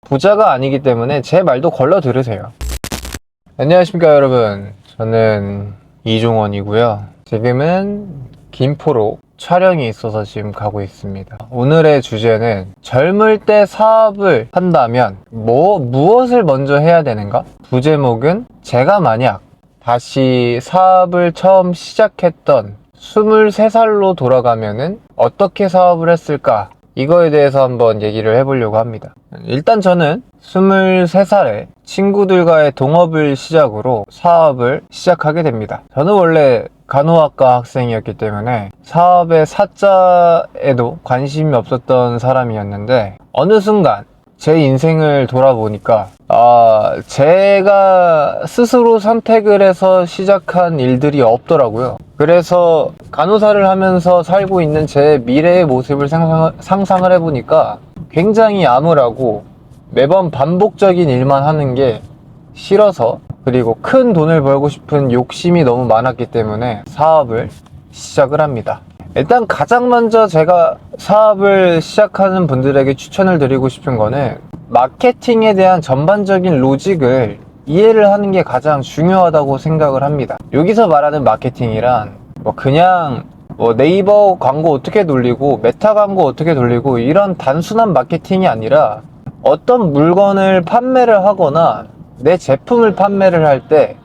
부자가 아니기 때문에 제 말도 걸러 들으세요. 안녕하십니까 여러분, 저는 이종원이고요. 지금은 김포로 촬영이 있어서 지금 가고 있습니다. 오늘의 주제는 젊을 때 사업을 한다면 무엇을 먼저 해야 되는가? 부제목은 제가 만약 다시 사업을 처음 시작했던 23살로 돌아가면은 어떻게 사업을 했을까? 이거에 대해서 한번 얘기를 해보려고 합니다. 일단 저는 23살에 친구들과의 동업을 시작으로 사업을 시작하게 됩니다. 저는 원래 간호학과 학생이었기 때문에 사업의 사자에도 관심이 없었던 사람이었는데 어느 순간 제 인생을 돌아보니까 제가 스스로 선택을 해서 시작한 일들이 없더라고요. 그래서 간호사를 하면서 살고 있는 제 미래의 모습을 상상을 해보니까 굉장히 암울하고 매번 반복적인 일만 하는 게 싫어서, 그리고 큰 돈을 벌고 싶은 욕심이 너무 많았기 때문에 사업을 시작을 합니다. 일단 가장 먼저 제가 사업을 시작하는 분들에게 추천을 드리고 싶은 거는 마케팅에 대한 전반적인 로직을 이해를 하는 게 가장 중요하다고 생각을 합니다. 여기서 말하는 마케팅이란 그냥 네이버 광고 어떻게 돌리고 메타 광고 어떻게 돌리고 이런 단순한 마케팅이 아니라 어떤 물건을 판매를 하거나 내 제품을 판매를 할 때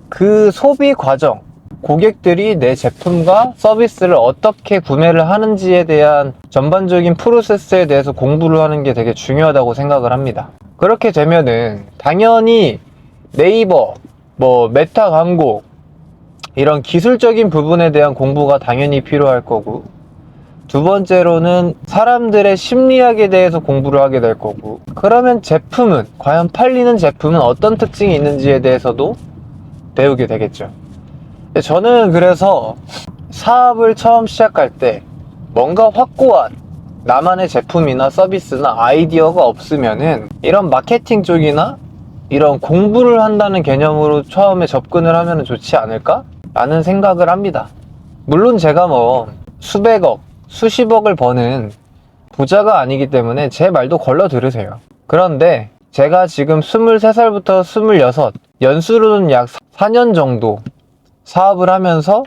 그 소비 과정, 고객들이 내 제품과 서비스를 어떻게 구매를 하는지에 대한 전반적인 프로세스에 대해서 공부를 하는 게 되게 중요하다고 생각을 합니다. 그렇게 되면은 당연히 네이버, 메타 광고 이런 기술적인 부분에 대한 공부가 당연히 필요할 거고, 두 번째로는 사람들의 심리학에 대해서 공부를 하게 될 거고, 그러면 제품은, 과연 팔리는 제품은 어떤 특징이 있는지에 대해서도 배우게 되겠죠. 저는 그래서 사업을 처음 시작할 때 뭔가 확고한 나만의 제품이나 서비스나 아이디어가 없으면은 이런 마케팅 쪽이나 이런 공부를 한다는 개념으로 처음에 접근을 하면 좋지 않을까? 라는 생각을 합니다. 물론 제가 수백억, 수십억을 버는 부자가 아니기 때문에 제 말도 걸러 들으세요. 그런데 제가 지금 23살부터 26, 연수로는 약 4년 정도 사업을 하면서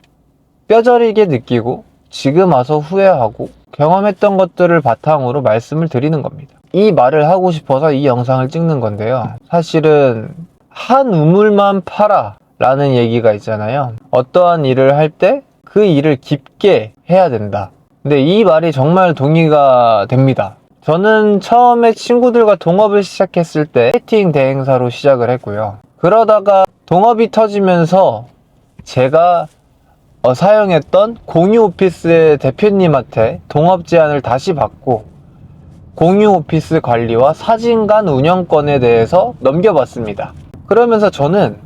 뼈저리게 느끼고 지금 와서 후회하고 경험했던 것들을 바탕으로 말씀을 드리는 겁니다. 이 말을 하고 싶어서 이 영상을 찍는 건데요. 사실은 한 우물만 파라 라는 얘기가 있잖아요. 어떠한 일을 할 때 그 일을 깊게 해야 된다. 근데 이 말이 정말 동의가 됩니다. 저는 처음에 친구들과 동업을 시작했을 때 마케팅 대행사로 시작을 했고요. 그러다가 동업이 터지면서 제가 사용했던 공유 오피스의 대표님한테 동업 제안을 다시 받고 공유 오피스 관리와 사진관 운영권에 대해서 넘겨봤습니다. 그러면서 저는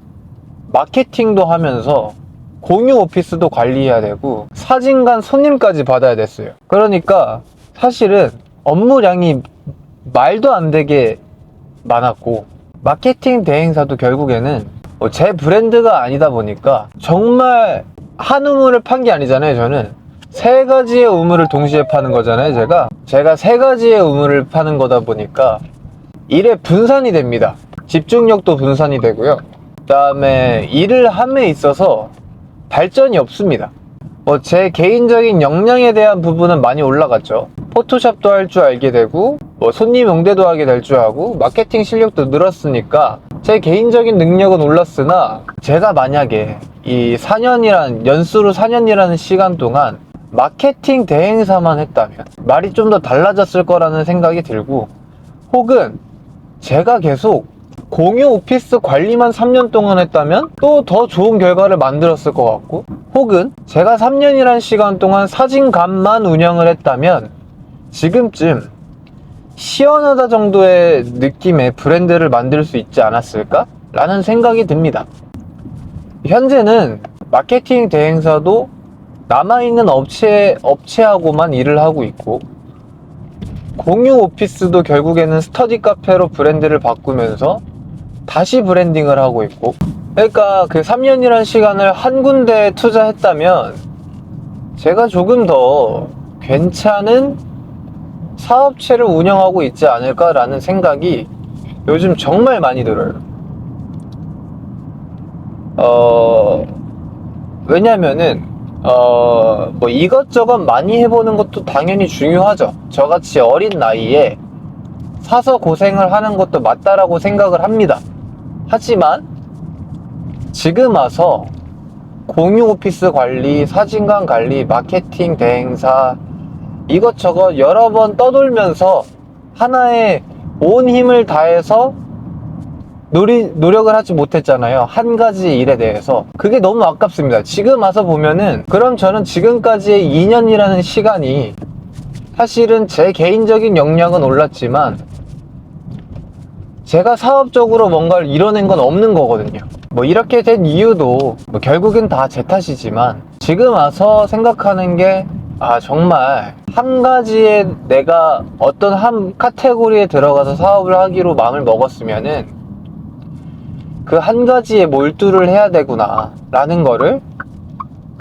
마케팅도 하면서 공유 오피스도 관리해야 되고 사진관 손님까지 받아야 됐어요. 그러니까 사실은 업무량이 말도 안 되게 많았고, 마케팅 대행사도 결국에는 제 브랜드가 아니다 보니까 정말 한 우물을 판 게 아니잖아요. 저는 세 가지의 우물을 동시에 파는 거잖아요. 제가 세 가지의 우물을 파는 거다 보니까 일에 분산이 됩니다. 집중력도 분산이 되고요. 그 다음에 일을 함에 있어서 발전이 없습니다. 제 개인적인 역량에 대한 부분은 많이 올라갔죠. 포토샵도 할 줄 알게 되고 손님 응대도 하게 될 줄 알고 마케팅 실력도 늘었으니까 제 개인적인 능력은 올랐으나, 제가 만약에 이 4년이란 연수로 4년이라는 시간 동안 마케팅 대행사만 했다면 말이 좀 더 달라졌을 거라는 생각이 들고, 혹은 제가 계속 공유 오피스 관리만 3년 동안 했다면 또 더 좋은 결과를 만들었을 것 같고, 혹은 제가 3년이란 시간 동안 사진관만 운영을 했다면 지금쯤 시원하다 정도의 느낌의 브랜드를 만들 수 있지 않았을까? 라는 생각이 듭니다. 현재는 마케팅 대행사도 남아있는 업체하고만 일을 하고 있고, 공유 오피스도 결국에는 스터디 카페로 브랜드를 바꾸면서 다시 브랜딩을 하고 있고, 그러니까 그 3년이란 시간을 한 군데에 투자했다면 제가 조금 더 괜찮은 사업체를 운영하고 있지 않을까라는 생각이 요즘 정말 많이 들어요. 왜냐면은 뭐 이것저것 많이 해보는 것도 당연히 중요하죠. 저같이 어린 나이에 사서 고생을 하는 것도 맞다라고 생각을 합니다. 하지만 지금 와서 공유 오피스 관리, 사진관 관리, 마케팅 대행사 이것저것 여러 번 떠돌면서 하나의 온 힘을 다해서 노력을 하지 못했잖아요. 한 가지 일에 대해서. 그게 너무 아깝습니다. 지금 와서 보면은 그럼 저는 지금까지의 2년이라는 시간이 사실은 제 개인적인 역량은 올랐지만 제가 사업적으로 뭔가를 이뤄낸 건 없는 거거든요. 뭐 이렇게 된 이유도 뭐 결국엔 다 제 탓이지만 지금 와서 생각하는 게 정말 한 가지에 내가 어떤 한 카테고리에 들어가서 사업을 하기로 마음을 먹었으면은 그 한 가지에 몰두를 해야 되구나 라는 거를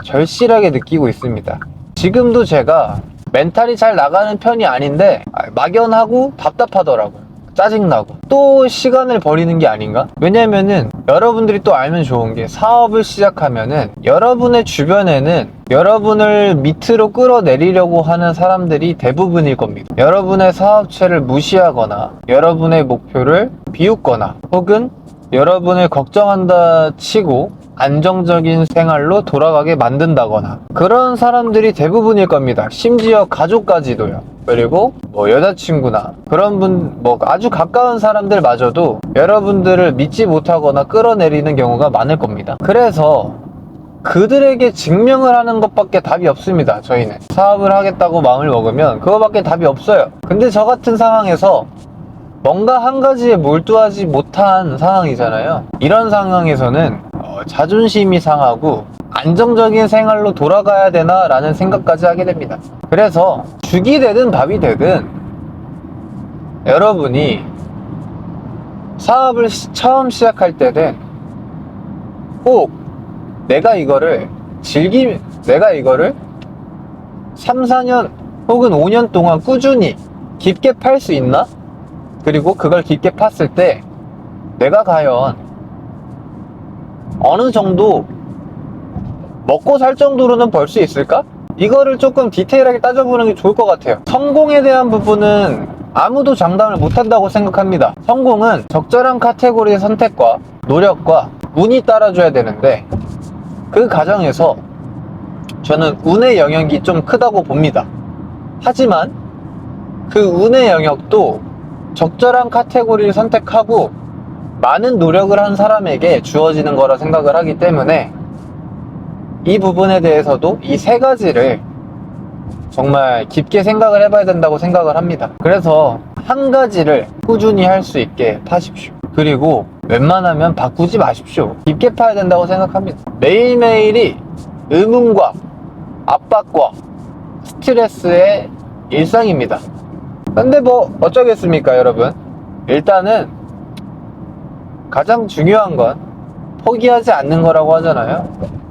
절실하게 느끼고 있습니다. 지금도 제가 멘탈이 잘 나가는 편이 아닌데 막연하고 답답하더라고요. 짜증나고 또 시간을 버리는 게 아닌가? 왜냐면은 여러분들이 또 알면 좋은 게 사업을 시작하면은 여러분의 주변에는 여러분을 밑으로 끌어내리려고 하는 사람들이 대부분일 겁니다. 여러분의 사업체를 무시하거나 여러분의 목표를 비웃거나 혹은 여러분을 걱정한다 치고 안정적인 생활로 돌아가게 만든다거나 그런 사람들이 대부분일 겁니다. 심지어 가족까지도요. 그리고 뭐 여자친구나 그런 분, 뭐 아주 가까운 사람들마저도 여러분들을 믿지 못하거나 끌어내리는 경우가 많을 겁니다. 그래서 그들에게 증명을 하는 것밖에 답이 없습니다. 저희는 사업을 하겠다고 마음을 먹으면 그거밖에 답이 없어요. 근데 저 같은 상황에서 뭔가 한 가지에 몰두하지 못한 상황이잖아요. 이런 상황에서는 자존심이 상하고 안정적인 생활로 돌아가야 되나 라는 생각까지 하게 됩니다. 그래서 죽이 되든 밥이 되든 여러분이 사업을 처음 시작할 때는 꼭 내가 이거를 3, 4년 혹은 5년 동안 꾸준히 깊게 팔 수 있나? 그리고 그걸 깊게 팠을 때 내가 과연 어느 정도 먹고 살 정도로는 벌 수 있을까? 이거를 조금 디테일하게 따져보는 게 좋을 것 같아요. 성공에 대한 부분은 아무도 장담을 못한다고 생각합니다. 성공은 적절한 카테고리의 선택과 노력과 운이 따라줘야 되는데 그 과정에서 저는 운의 영역이 좀 크다고 봅니다. 하지만 그 운의 영역도 적절한 카테고리를 선택하고 많은 노력을 한 사람에게 주어지는 거라 생각을 하기 때문에 이 부분에 대해서도 이 세 가지를 정말 깊게 생각을 해봐야 된다고 생각을 합니다. 그래서 한 가지를 꾸준히 할 수 있게 파십시오. 그리고 웬만하면 바꾸지 마십시오. 깊게 파야 된다고 생각합니다. 매일매일이 의문과 압박과 스트레스의 일상입니다. 근데 뭐 어쩌겠습니까, 여러분? 일단은 가장 중요한 건 포기하지 않는 거라고 하잖아요.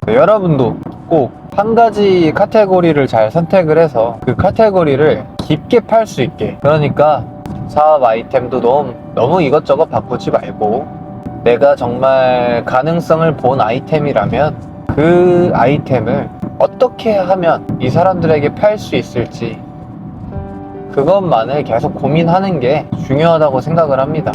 여러분도 꼭 한 가지 카테고리를 잘 선택을 해서 그 카테고리를 깊게 팔 수 있게, 그러니까 사업 아이템도 너무 이것저것 바꾸지 말고 내가 정말 가능성을 본 아이템이라면 그 아이템을 어떻게 하면 이 사람들에게 팔 수 있을지 그것만을 계속 고민하는 게 중요하다고 생각을 합니다.